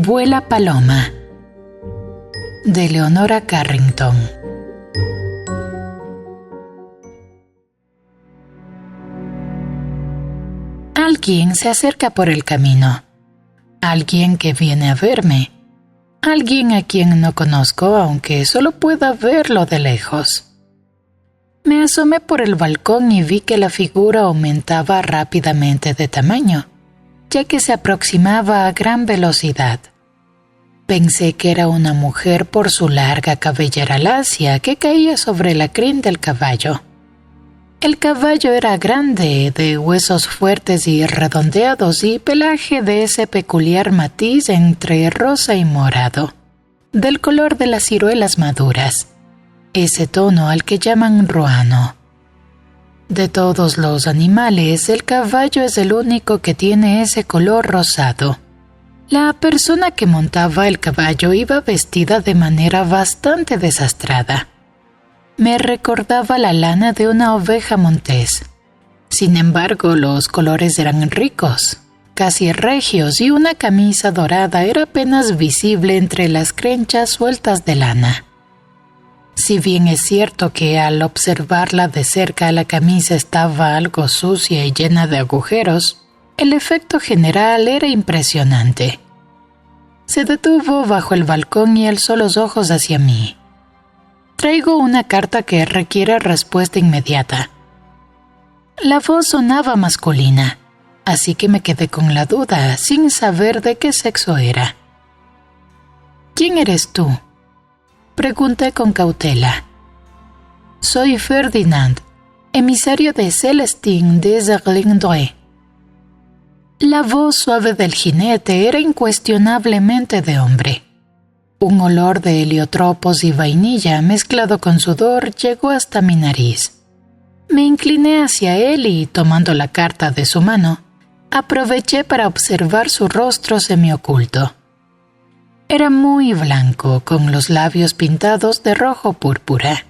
Vuela paloma, de Leonora Carrington. Alguien se acerca por el camino. Alguien que viene a verme. Alguien a quien no conozco, aunque solo pueda verlo de lejos. Me asomé por el balcón y vi que la figura aumentaba rápidamente de tamaño, ya que se aproximaba a gran velocidad. Pensé que era una mujer por su larga cabellera lacia que caía sobre la crin del caballo. El caballo era grande, de huesos fuertes y redondeados y pelaje de ese peculiar matiz entre rosa y morado, del color de las ciruelas maduras, ese tono al que llaman ruano. De todos los animales, el caballo es el único que tiene ese color rosado. La persona que montaba el caballo iba vestida de manera bastante desastrada. Me recordaba la lana de una oveja montés. Sin embargo, los colores eran ricos, casi regios, y una camisa dorada era apenas visible entre las crenchas sueltas de lana. Si bien es cierto que al observarla de cerca la camisa estaba algo sucia y llena de agujeros, el efecto general era impresionante. Se detuvo bajo el balcón y alzó los ojos hacia mí. Traigo una carta que requiere respuesta inmediata. La voz sonaba masculina, así que me quedé con la duda, sin saber de qué sexo era. ¿Quién eres tú?, pregunté con cautela. Soy Ferdinand, emisario de Célestine des Erlingdois. La voz suave del jinete era incuestionablemente de hombre. Un olor de heliotropos y vainilla mezclado con sudor llegó hasta mi nariz. Me incliné hacia él y, tomando la carta de su mano, aproveché para observar su rostro semioculto. Era muy blanco, con los labios pintados de rojo púrpura.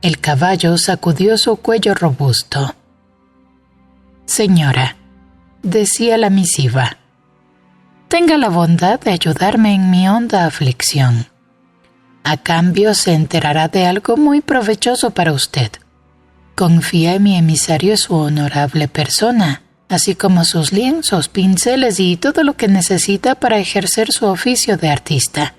El caballo sacudió su cuello robusto. Señora, decía la misiva, tenga la bondad de ayudarme en mi honda aflicción. A cambio se enterará de algo muy provechoso para usted. Confía en mi emisario su honorable persona, así como sus lienzos, pinceles y todo lo que necesita para ejercer su oficio de artista.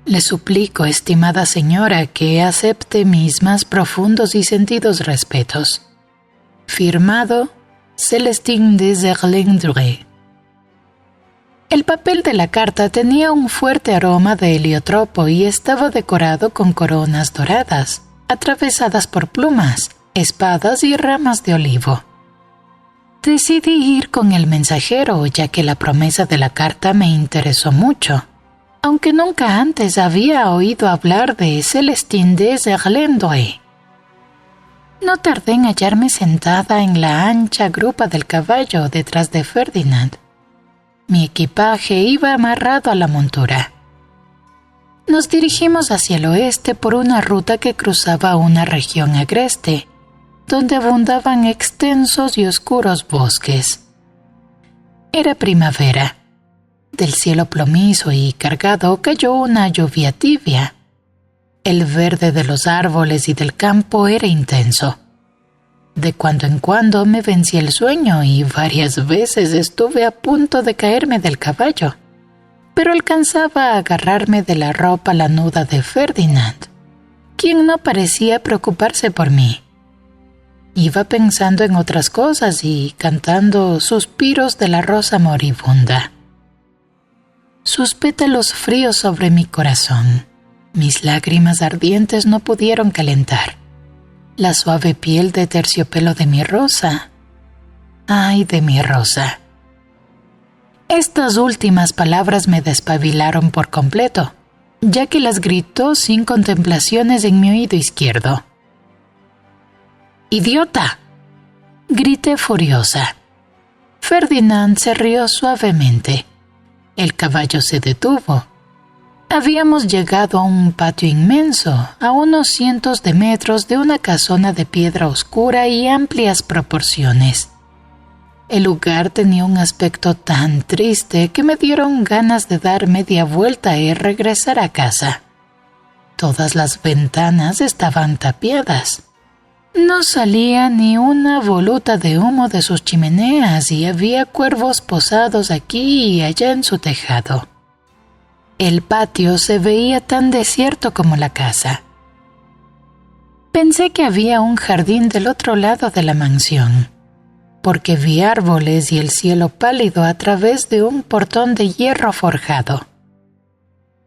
Le suplico, estimada señora, que acepte mis más profundos y sentidos respetos. Firmado, Célestine des Erlingdois. El papel de la carta tenía un fuerte aroma de heliotropo y estaba decorado con coronas doradas, atravesadas por plumas, espadas y ramas de olivo. Decidí ir con el mensajero, ya que la promesa de la carta me interesó mucho, aunque nunca antes había oído hablar de Célestine des Erlingdois. No tardé en hallarme sentada en la ancha grupa del caballo detrás de Ferdinand. Mi equipaje iba amarrado a la montura. Nos dirigimos hacia el oeste por una ruta que cruzaba una región agreste, donde abundaban extensos y oscuros bosques. Era primavera. Del cielo plomizo y cargado cayó una lluvia tibia. El verde de los árboles y del campo era intenso. De cuando en cuando me vencía el sueño y varias veces estuve a punto de caerme del caballo, pero alcanzaba a agarrarme de la ropa lanuda de Ferdinand, quien no parecía preocuparse por mí. Iba pensando en otras cosas y cantando suspiros de la rosa moribunda. Sus pétalos fríos sobre mi corazón. Mis lágrimas ardientes no pudieron calentar. La suave piel de terciopelo de mi rosa. ¡Ay, de mi rosa! Estas últimas palabras me despabilaron por completo, ya que las gritó sin contemplaciones en mi oído izquierdo. ¡Idiota!, grité furiosa. Ferdinand se rió suavemente. El caballo se detuvo. Habíamos llegado a un patio inmenso, a unos cientos de metros de una casona de piedra oscura y amplias proporciones. El lugar tenía un aspecto tan triste que me dieron ganas de dar media vuelta y regresar a casa. Todas las ventanas estaban tapiadas. No salía ni una voluta de humo de sus chimeneas y había cuervos posados aquí y allá en su tejado. El patio se veía tan desierto como la casa. Pensé que había un jardín del otro lado de la mansión, porque vi árboles y el cielo pálido a través de un portón de hierro forjado.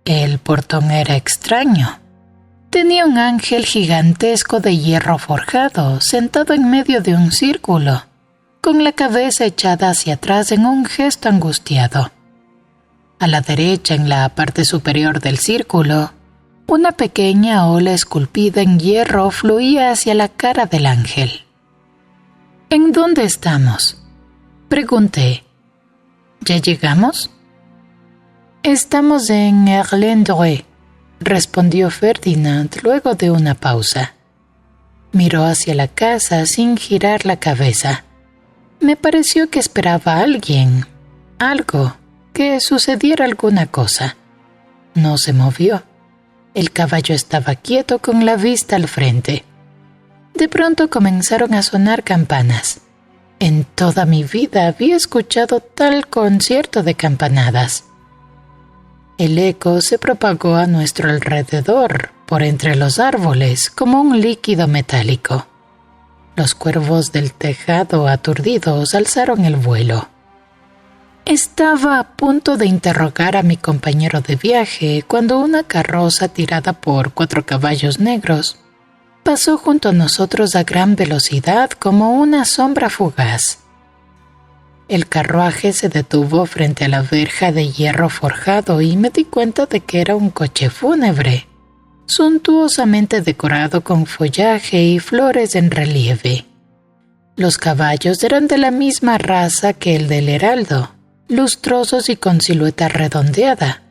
El portón era extraño. Tenía un ángel gigantesco de hierro forjado, sentado en medio de un círculo, con la cabeza echada hacia atrás en un gesto angustiado. A la derecha, en la parte superior del círculo, una pequeña ola esculpida en hierro fluía hacia la cara del ángel. ¿En dónde estamos?, pregunté. ¿Ya llegamos? Estamos en Erlendroe, respondió Ferdinand luego de una pausa. Miró hacia la casa sin girar la cabeza. Me pareció que esperaba a alguien, algo, que sucediera alguna cosa. No se movió. El caballo estaba quieto con la vista al frente. De pronto comenzaron a sonar campanas. En toda mi vida había escuchado tal concierto de campanadas. El eco se propagó a nuestro alrededor, por entre los árboles, como un líquido metálico. Los cuervos del tejado, aturdidos, alzaron el vuelo. Estaba a punto de interrogar a mi compañero de viaje cuando una carroza tirada por 4 caballos negros pasó junto a nosotros a gran velocidad como una sombra fugaz. El carruaje se detuvo frente a la verja de hierro forjado y me di cuenta de que era un coche fúnebre, suntuosamente decorado con follaje y flores en relieve. Los caballos eran de la misma raza que el del heraldo, lustrosos y con silueta redondeada,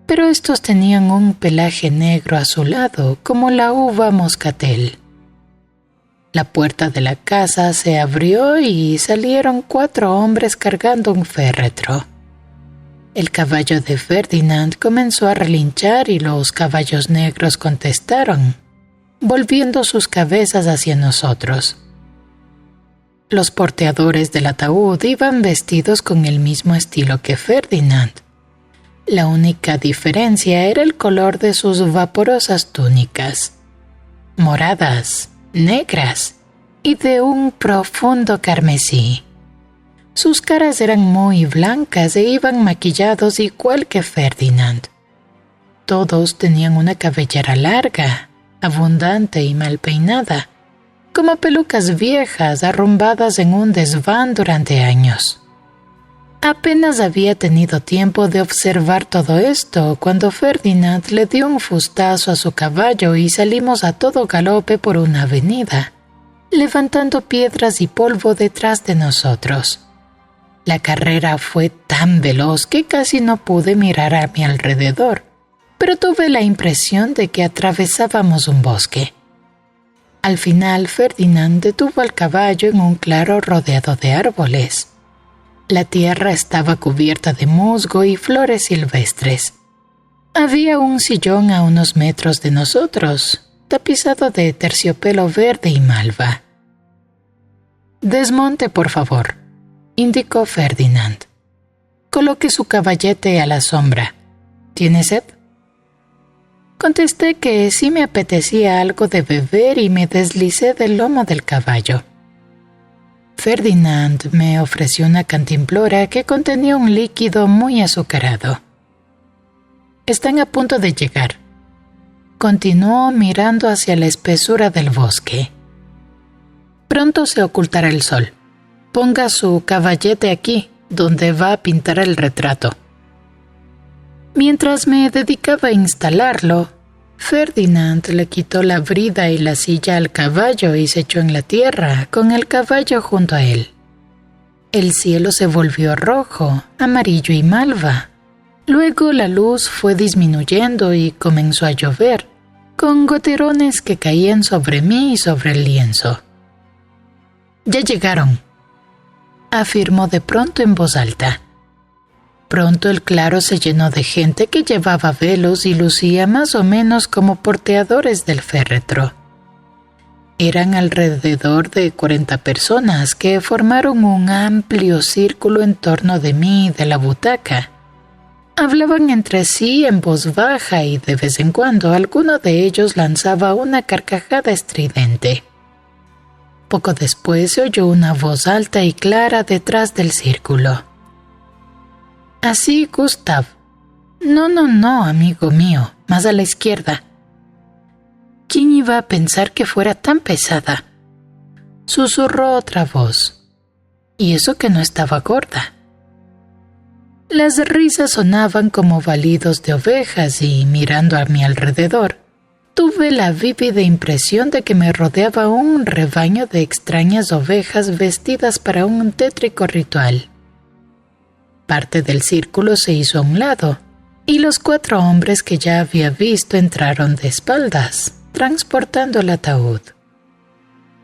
pero estos tenían un pelaje negro azulado como la uva moscatel. La puerta de la casa se abrió y salieron 4 hombres cargando un féretro. El caballo de Ferdinand comenzó a relinchar y los caballos negros contestaron, volviendo sus cabezas hacia nosotros. Los porteadores del ataúd iban vestidos con el mismo estilo que Ferdinand. La única diferencia era el color de sus vaporosas túnicas, moradas, negras y de un profundo carmesí. Sus caras eran muy blancas e iban maquillados igual que Ferdinand. Todos tenían una cabellera larga, abundante y mal peinada, como pelucas viejas arrumbadas en un desván durante años. Apenas había tenido tiempo de observar todo esto cuando Ferdinand le dio un fustazo a su caballo y salimos a todo galope por una avenida, levantando piedras y polvo detrás de nosotros. La carrera fue tan veloz que casi no pude mirar a mi alrededor, pero tuve la impresión de que atravesábamos un bosque. Al final, Ferdinand detuvo al caballo en un claro rodeado de árboles. La tierra estaba cubierta de musgo y flores silvestres. Había un sillón a unos metros de nosotros, tapizado de terciopelo verde y malva. «Desmonte, por favor», indicó Ferdinand. «Coloque su caballete a la sombra. ¿Tiene sed?». Contesté que sí me apetecía algo de beber y me deslicé del lomo del caballo. Ferdinand me ofreció una cantimplora que contenía un líquido muy azucarado. «Están a punto de llegar», continuó mirando hacia la espesura del bosque. «Pronto se ocultará el sol. Ponga su caballete aquí, donde va a pintar el retrato». Mientras me dedicaba a instalarlo, Ferdinand le quitó la brida y la silla al caballo y se echó en la tierra, con el caballo junto a él. El cielo se volvió rojo, amarillo y malva. Luego la luz fue disminuyendo y comenzó a llover, con goterones que caían sobre mí y sobre el lienzo. «Ya llegaron». afirmó de pronto en voz alta. Pronto el claro se llenó de gente que llevaba velos y lucía más o menos como porteadores del féretro. Eran alrededor de 40 personas que formaron un amplio círculo en torno de mí y de la butaca. Hablaban entre sí en voz baja y de vez en cuando alguno de ellos lanzaba una carcajada estridente. Poco después se oyó una voz alta y clara detrás del círculo. «Así, Gustav. No, amigo mío, más a la izquierda». ¿Quién iba a pensar que fuera tan pesada? Susurró otra voz. Y eso que no estaba gorda. Las risas sonaban como balidos de ovejas y, mirando a mi alrededor, tuve la vívida impresión de que me rodeaba un rebaño de extrañas ovejas vestidas para un tétrico ritual. Parte del círculo se hizo a un lado, y los 4 hombres que ya había visto entraron de espaldas, transportando el ataúd.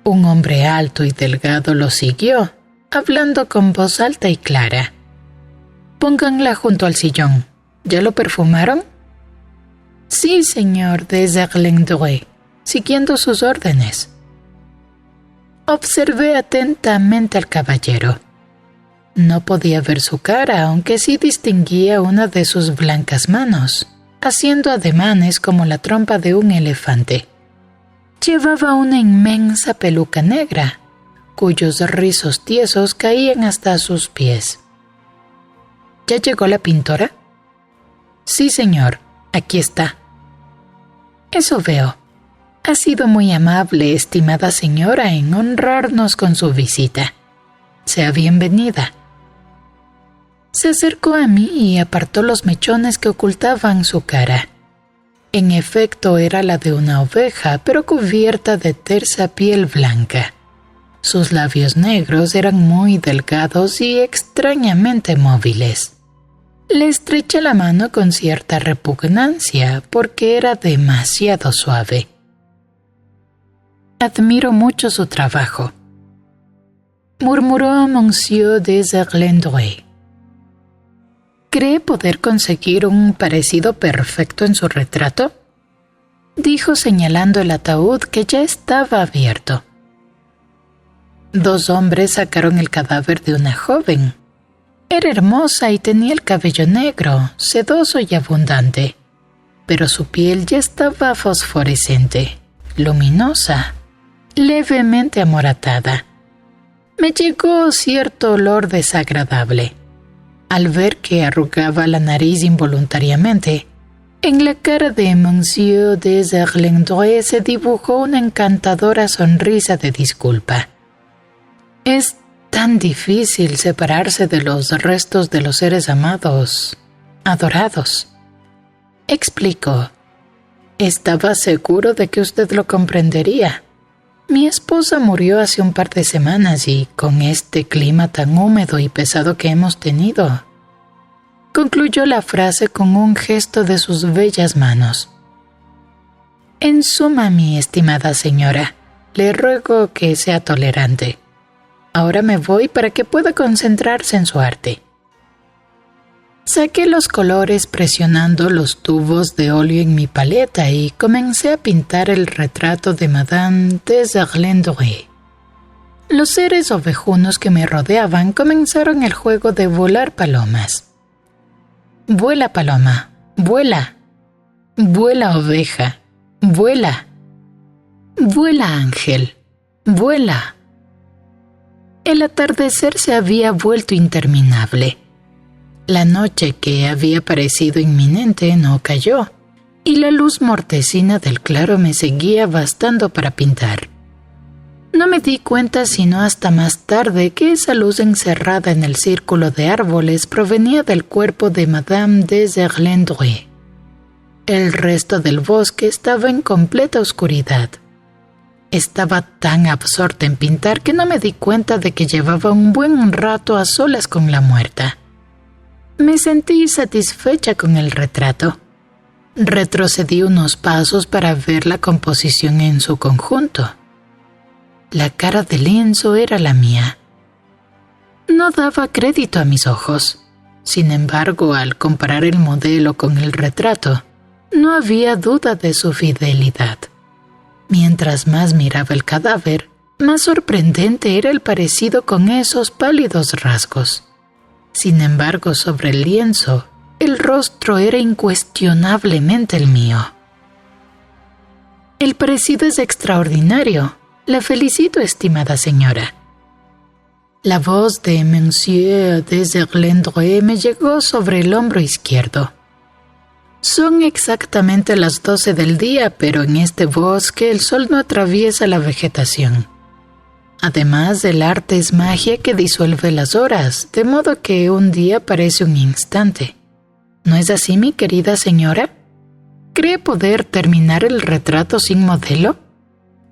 Un hombre alto y delgado lo siguió, hablando con voz alta y clara. «Pónganla junto al sillón. ¿Ya lo perfumaron?» «Sí, señor de Zerlendoré, siguiendo sus órdenes». Observé atentamente al caballero. No podía ver su cara, aunque sí distinguía una de sus blancas manos, haciendo ademanes como la trompa de un elefante. Llevaba una inmensa peluca negra, cuyos rizos tiesos caían hasta sus pies. ¿Ya llegó la pintora?» «Sí, señor, aquí está». «Eso veo. Ha sido muy amable, estimada señora, en honrarnos con su visita. Sea bienvenida». Se acercó a mí y apartó los mechones que ocultaban su cara. En efecto, era la de una oveja, pero cubierta de tersa piel blanca. Sus labios negros eran muy delgados y extrañamente móviles. Le estreché la mano con cierta repugnancia porque era demasiado suave. «Admiro mucho su trabajo», murmuró Monsieur de Zerlendoré. «¿Cree poder conseguir un parecido perfecto en su retrato?», dijo señalando el ataúd que ya estaba abierto. 2 hombres sacaron el cadáver de una joven. Era hermosa y tenía el cabello negro, sedoso y abundante, pero su piel ya estaba fosforescente, luminosa, levemente amoratada. Me llegó cierto olor desagradable. Al ver que arrugaba la nariz involuntariamente, en la cara de Monsieur de Zerlendoré se dibujó una encantadora sonrisa de disculpa. «Es tan difícil separarse de los restos de los seres amados, adorados», explicó. «Estaba seguro de que usted lo comprendería. Mi esposa murió hace un par de semanas y con este clima tan húmedo y pesado que hemos tenido». Concluyó la frase con un gesto de sus bellas manos. «En suma, mi estimada señora, le ruego que sea tolerante. Ahora me voy para que pueda concentrarse en su arte». Saqué los colores presionando los tubos de óleo en mi paleta y comencé a pintar el retrato de Madame de Zerlendoré. Los seres ovejunos que me rodeaban comenzaron el juego de volar palomas. «Vuela, paloma, vuela. Vuela, oveja, vuela. Vuela, ángel, vuela». El atardecer se había vuelto interminable. La noche, que había parecido inminente, no cayó, y la luz mortecina del claro me seguía bastando para pintar. No me di cuenta sino hasta más tarde que esa luz encerrada en el círculo de árboles provenía del cuerpo de Madame de Zerlendoré. El resto del bosque estaba en completa oscuridad. Estaba tan absorta en pintar que no me di cuenta de que llevaba un buen rato a solas con la muerta. Me sentí satisfecha con el retrato. Retrocedí unos pasos para ver la composición en su conjunto. La cara del lienzo era la mía. No daba crédito a mis ojos. Sin embargo, al comparar el modelo con el retrato, no había duda de su fidelidad. Mientras más miraba el cadáver, más sorprendente era el parecido con esos pálidos rasgos. Sin embargo, sobre el lienzo, el rostro era incuestionablemente el mío. El parecido es extraordinario. La felicito, estimada señora. La voz de Monsieur Deserlendroy me llegó sobre el hombro izquierdo. Son exactamente las 12 del día, pero en este bosque el sol no atraviesa la vegetación. Además, el arte es magia que disuelve las horas, de modo que un día parece un instante. ¿No es así, mi querida señora? ¿Cree poder terminar el retrato sin modelo?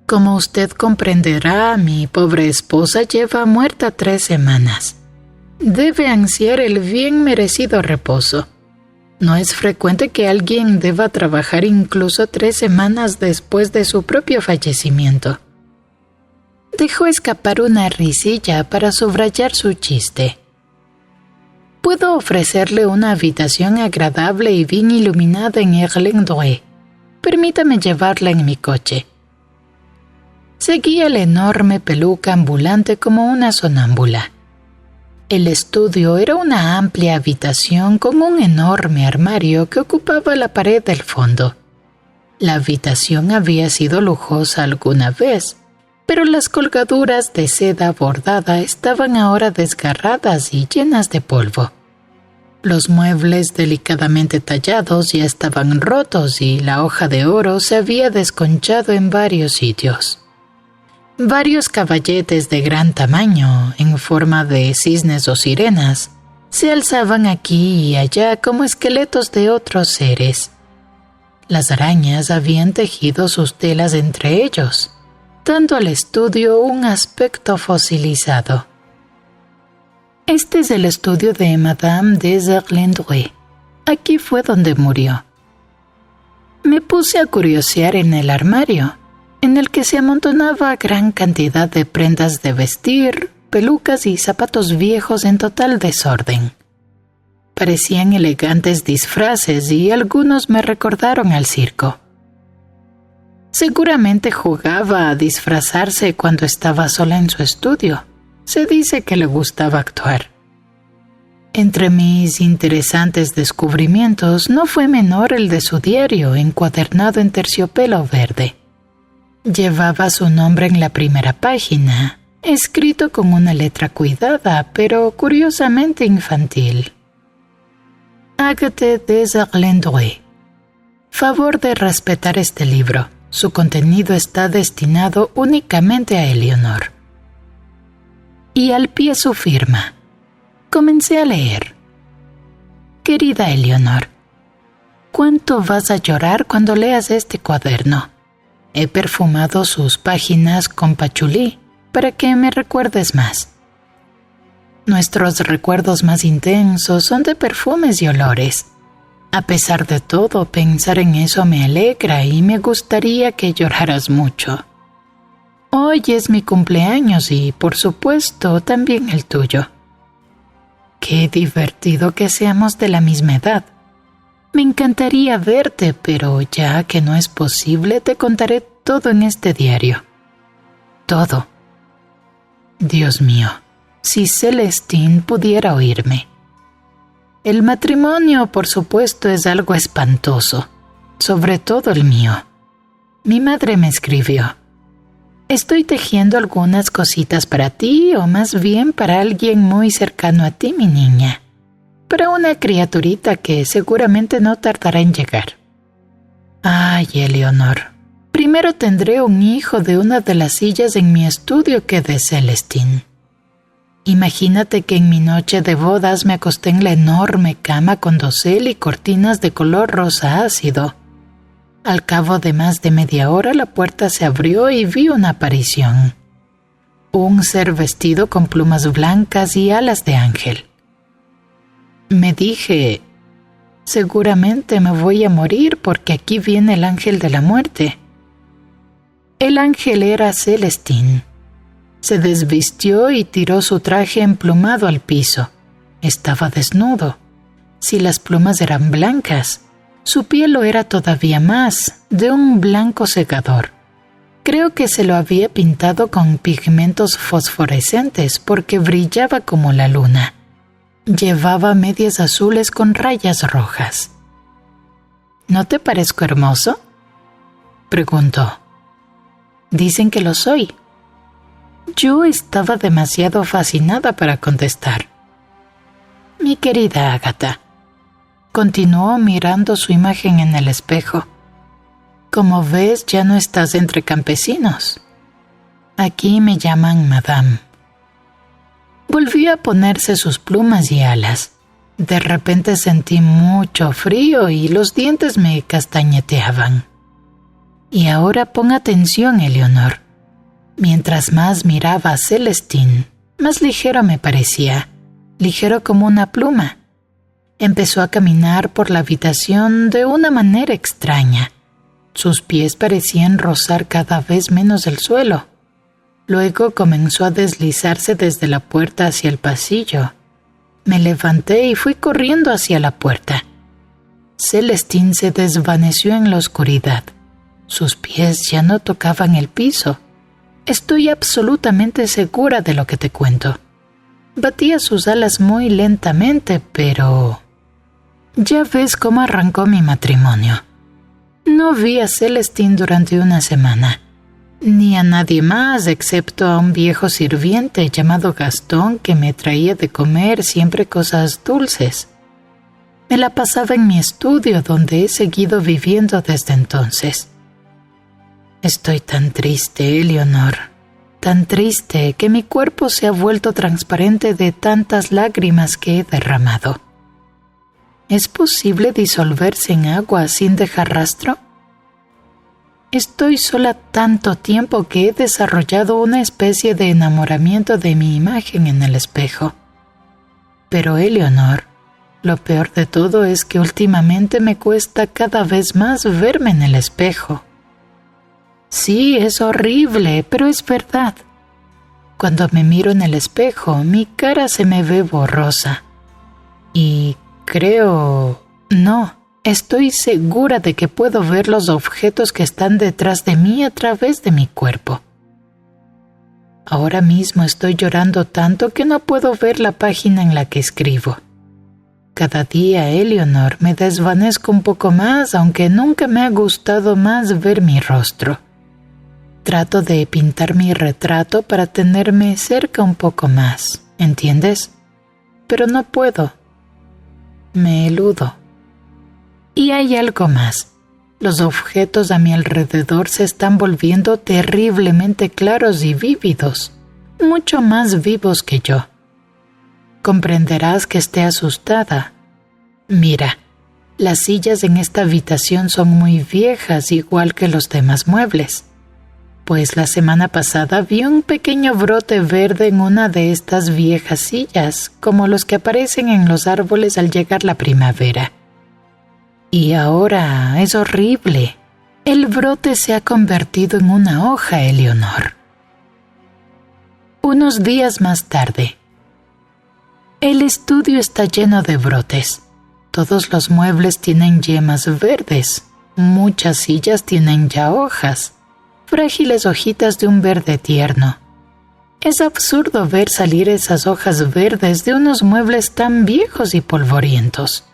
Como usted comprenderá, mi pobre esposa lleva muerta 3 semanas. Debe ansiar el bien merecido reposo. No es frecuente que alguien deba trabajar incluso 3 semanas después de su propio fallecimiento. Dejó escapar una risilla para subrayar su chiste. Puedo ofrecerle una habitación agradable y bien iluminada en Erlendoe. Permítame llevarla en mi coche. Seguía la enorme peluca ambulante como una sonámbula. El estudio era una amplia habitación con un enorme armario que ocupaba la pared del fondo. La habitación había sido lujosa alguna vez, pero las colgaduras de seda bordada estaban ahora desgarradas y llenas de polvo. Los muebles delicadamente tallados ya estaban rotos y la hoja de oro se había desconchado en varios sitios. Varios caballetes de gran tamaño, en forma de cisnes o sirenas, se alzaban aquí y allá como esqueletos de otros seres. Las arañas habían tejido sus telas entre ellos, dando al estudio un aspecto fosilizado. Este es el estudio de Madame Deserlendroy. Aquí fue donde murió. Me puse a curiosear en el armario, en el que se amontonaba gran cantidad de prendas de vestir, pelucas y zapatos viejos en total desorden. Parecían elegantes disfraces y algunos me recordaron al circo. Seguramente jugaba a disfrazarse cuando estaba sola en su estudio. Se dice que le gustaba actuar. Entre mis interesantes descubrimientos no fue menor el de su diario encuadernado en terciopelo verde. Llevaba su nombre en la primera página, escrito con una letra cuidada, pero curiosamente infantil. Agathe Deserlendroy. Favor de respetar este libro. Su contenido está destinado únicamente a Eleonor. Y al pie su firma. Comencé a leer. Querida Eleonor, ¿cuánto vas a llorar cuando leas este cuaderno? He perfumado sus páginas con pachulí para que me recuerdes más. Nuestros recuerdos más intensos son de perfumes y olores. A pesar de todo, pensar en eso me alegra y me gustaría que lloraras mucho. Hoy es mi cumpleaños y, por supuesto, también el tuyo. Qué divertido que seamos de la misma edad. Me encantaría verte, pero ya que no es posible, te contaré todo en este diario. Todo. Dios mío, si Celestine pudiera oírme. El matrimonio, por supuesto, es algo espantoso, sobre todo el mío. Mi madre me escribió: estoy tejiendo algunas cositas para ti, o más bien para alguien muy cercano a ti, mi niña. Para una criaturita que seguramente no tardará en llegar. Ay, Eleonor, primero tendré un hijo de una de las sillas en mi estudio que de Celestine. Imagínate que en mi noche de bodas me acosté en la enorme cama con dosel y cortinas de color rosa ácido. Al cabo de más de media hora la puerta se abrió y vi una aparición. Un ser vestido con plumas blancas y alas de ángel. Me dije, seguramente me voy a morir porque aquí viene el ángel de la muerte. El ángel era Celestine. Se desvistió y tiró su traje emplumado al piso. Estaba desnudo. Si las plumas eran blancas, su piel lo era todavía más, de un blanco cegador. Creo que se lo había pintado con pigmentos fosforescentes porque brillaba como la luna. Llevaba medias azules con rayas rojas. ¿No te parezco hermoso?, preguntó. Dicen que lo soy. Yo estaba demasiado fascinada para contestar. Mi querida Ágata, continuó mirando su imagen en el espejo. Como ves, ya no estás entre campesinos. Aquí me llaman Madame. Volvió a ponerse sus plumas y alas. De repente sentí mucho frío y los dientes me castañeteaban. Y ahora pon atención, Eleonor. Mientras más miraba a Celestine, más ligero me parecía, ligero como una pluma. Empezó a caminar por la habitación de una manera extraña. Sus pies parecían rozar cada vez menos el suelo. Luego comenzó a deslizarse desde la puerta hacia el pasillo. Me levanté y fui corriendo hacia la puerta. Celestine se desvaneció en la oscuridad. Sus pies ya no tocaban el piso. Estoy absolutamente segura de lo que te cuento. Batía sus alas muy lentamente, pero... ya ves cómo arrancó mi matrimonio. No vi a Celestine durante una semana, ni a nadie más excepto a un viejo sirviente llamado Gastón que me traía de comer siempre cosas dulces. Me la pasaba en mi estudio donde he seguido viviendo desde entonces. Estoy tan triste, Eleonor, tan triste que mi cuerpo se ha vuelto transparente de tantas lágrimas que he derramado. ¿Es posible disolverse en agua sin dejar rastro? Estoy sola tanto tiempo que he desarrollado una especie de enamoramiento de mi imagen en el espejo. Pero, Eleonor, lo peor de todo es que últimamente me cuesta cada vez más verme en el espejo. Sí, es horrible, pero es verdad. Cuando me miro en el espejo, mi cara se me ve borrosa. Y estoy segura de que puedo ver los objetos que están detrás de mí a través de mi cuerpo. Ahora mismo estoy llorando tanto que no puedo ver la página en la que escribo. Cada día, Eleonor, me desvanezco un poco más, aunque nunca me ha gustado más ver mi rostro. Trato de pintar mi retrato para tenerme cerca un poco más, ¿entiendes? Pero no puedo. Me eludo. Y hay algo más. Los objetos a mi alrededor se están volviendo terriblemente claros y vívidos, mucho más vivos que yo. Comprenderás que esté asustada. Mira, las sillas en esta habitación son muy viejas, igual que los demás muebles. Pues la semana pasada vi un pequeño brote verde en una de estas viejas sillas, como los que aparecen en los árboles al llegar la primavera. Y ahora es horrible. El brote se ha convertido en una hoja, Eleonor. Unos días más tarde. El estudio está lleno de brotes. Todos los muebles tienen yemas verdes. Muchas sillas tienen ya hojas. Frágiles hojitas de un verde tierno. Es absurdo ver salir esas hojas verdes de unos muebles tan viejos y polvorientos.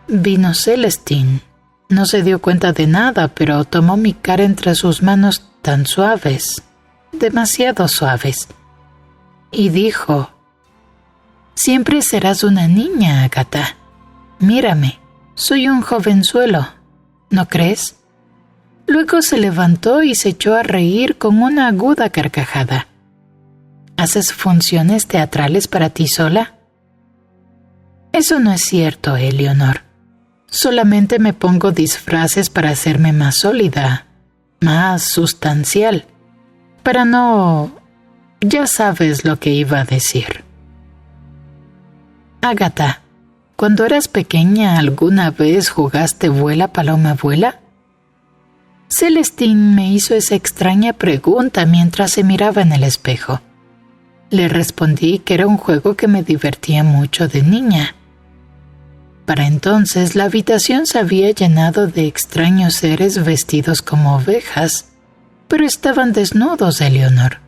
Vino Celestine. No se dio cuenta de nada, pero tomó mi cara entre sus manos tan suaves, demasiado suaves, y dijo: «Siempre serás una niña, Ágata. Mírame, soy un jovenzuelo, ¿no crees?». Luego se levantó y se echó a reír con una aguda carcajada. ¿Haces funciones teatrales para ti sola? Eso no es cierto, Eleonor. Solamente me pongo disfraces para hacerme más sólida, más sustancial, para no... ya sabes lo que iba a decir. Ágata, cuando eras pequeña, ¿alguna vez jugaste vuela paloma vuela? Celestine me hizo esa extraña pregunta mientras se miraba en el espejo. Le respondí que era un juego que me divertía mucho de niña. Para entonces la habitación se había llenado de extraños seres vestidos como ovejas, pero estaban desnudos, Eleanor.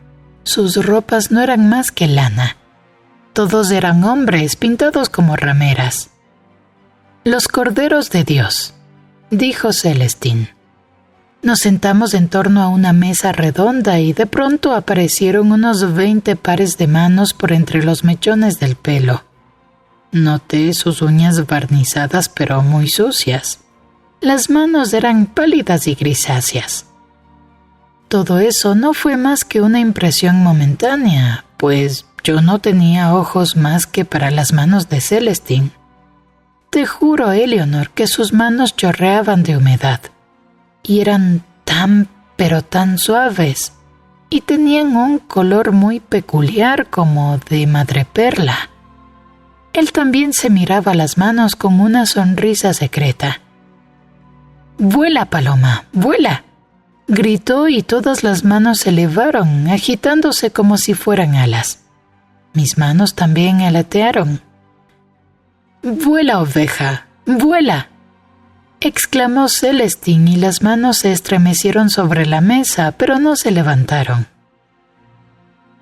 Sus ropas no eran más que lana. Todos eran hombres pintados como rameras. «Los corderos de Dios», dijo Celestine. Nos sentamos en torno a una mesa redonda y de pronto aparecieron unos 20 pares de manos por entre los mechones del pelo. Noté sus uñas barnizadas pero muy sucias. Las manos eran pálidas y grisáceas. Todo eso no fue más que una impresión momentánea, pues yo no tenía ojos más que para las manos de Celestine. Te juro, Eleanor, que sus manos chorreaban de humedad, y eran tan, pero tan suaves, y tenían un color muy peculiar como de madreperla. Él también se miraba las manos con una sonrisa secreta. «¡Vuela, paloma, vuela!», gritó y todas las manos se elevaron, agitándose como si fueran alas. Mis manos también aletearon. «¡Vuela, oveja, vuela!», exclamó Celestine y las manos se estremecieron sobre la mesa, pero no se levantaron.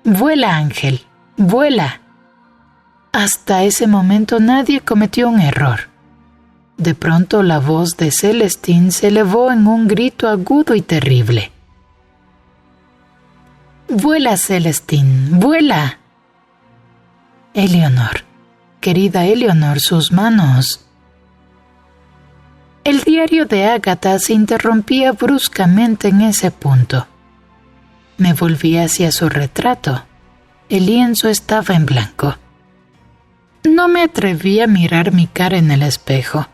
«¡Vuela, ángel, vuela!». Hasta ese momento nadie cometió un error. De pronto la voz de Celestine se elevó en un grito agudo y terrible. «¡Vuela, Celestine, vuela!». «Eleanor, querida Eleanor, sus manos». El diario de Agatha se interrumpía bruscamente en ese punto. Me volví hacia su retrato. El lienzo estaba en blanco. No me atreví a mirar mi cara en el espejo.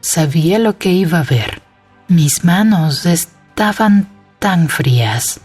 Sabía lo que iba a ver. Mis manos estaban tan frías.